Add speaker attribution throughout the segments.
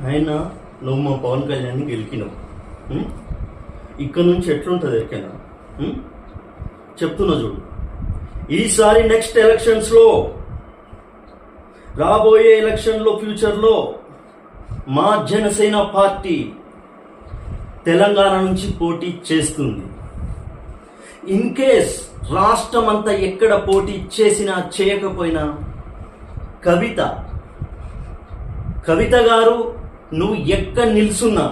Speaker 1: ఆయన నువ్వు మా పవన్ కళ్యాణ్ని గెలికినావు. ఇక్కడ నుంచి ఎట్లుంటుంది ఎరికైనా చెప్తున్నా చూడు. ఈసారి నెక్స్ట్ ఎలక్షన్స్లో, రాబోయే ఎలక్షన్లో, ఫ్యూచర్లో మా జనసేన పార్టీ తెలంగాణ నుంచి పోటీ చేస్తుంది. ఇన్ కేస్ రాష్ట్రం అంతా ఎక్కడ పోటీ చేసినా చేయకపోయినా కవిత గారు నువ్వు ఎక్కడ నిల్చున్నా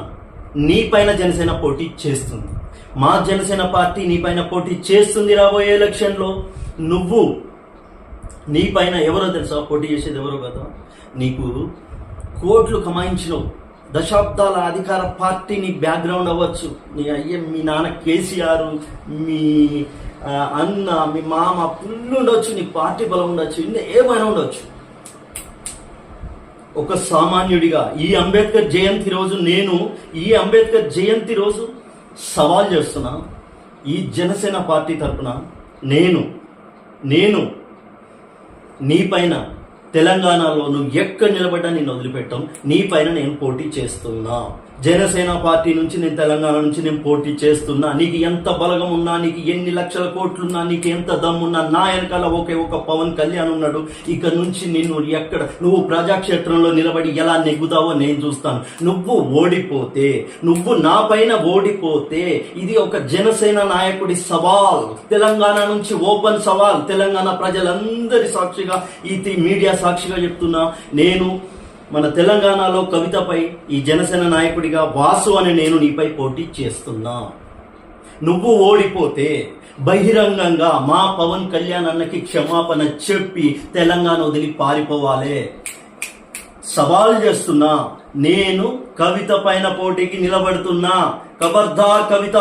Speaker 1: నీ పైన జనసేన పోటీ చేస్తుంది. మా జనసేన పార్టీ నీ పైన పోటీ చేస్తుంది. రాబోయే ఎలక్షన్లో నువ్వు నీ పైన ఎవరో తెలుసా పోటీ చేసేది? ఎవరో కదా, నీకు కోట్లు కమాయించినవు, దశాబ్దాల అధికార పార్టీ నీ బ్యాక్గ్రౌండ్ అవ్వచ్చు, నీ మీ నాన్న కేసీఆర్, మీ అన్న, మీ మామ ఫుల్ ఉండొచ్చు, నీ పార్టీ బలం ఉండొచ్చు, ఏమైనా ఉండొచ్చు. ఒక సామాన్యుడిగా ఈ అంబేద్కర్ జయంతి రోజు సవాల్ చేస్తున్నా. ఈ జనసేన పార్టీ తరఫున నేను నీ పైన తెలంగాణలో నువ్వు ఎక్కడ నిలబడ్డా నేను వదిలిపెట్టాం, నీ పైన నేను పోటీ చేస్తున్నా. జనసేన పార్టీ నుంచి నేను తెలంగాణ నుంచి నేను పోటీ చేస్తున్నా. నీకు ఎంత బలగం ఉన్నా, నీకు ఎన్ని లక్షల కోట్లున్నా, నీకు ఎంత దమ్మున్నా, నా వెనకాల ఒక పవన్ కళ్యాణ్ ఉన్నాడు. ఇక నుంచి నువ్వు ప్రజాక్షేత్రంలో నిలబడి ఎలా నెగ్గుతావో నేను చూస్తాను. నువ్వు నా పైన ఓడిపోతే ఇది ఒక జనసేన నాయకుడి సవాల్, తెలంగాణ నుంచి ఓపెన్ సవాల్. తెలంగాణ ప్రజలందరి సాక్షిగా, ఈ మీడియా సాక్షిగా చెప్తున్నా, నేను మన తెలంగాణలో కవితపై ఈ జనసేన నాయకుడిగా వాసు అని నేను నీపై పోటీ చేస్తున్నా. నువ్వు ఓడిపోతే బహిరంగంగా మా పవన్ కళ్యాణ్ అన్నకి క్షమాపణ చెప్పి తెలంగాణ వదిలి పారిపోవాలి. సవాల్ చేస్తున్నా, నేను కవిత పైన పోటీకి నిలబడుతున్నా. ఖబర్దార్ కవిత.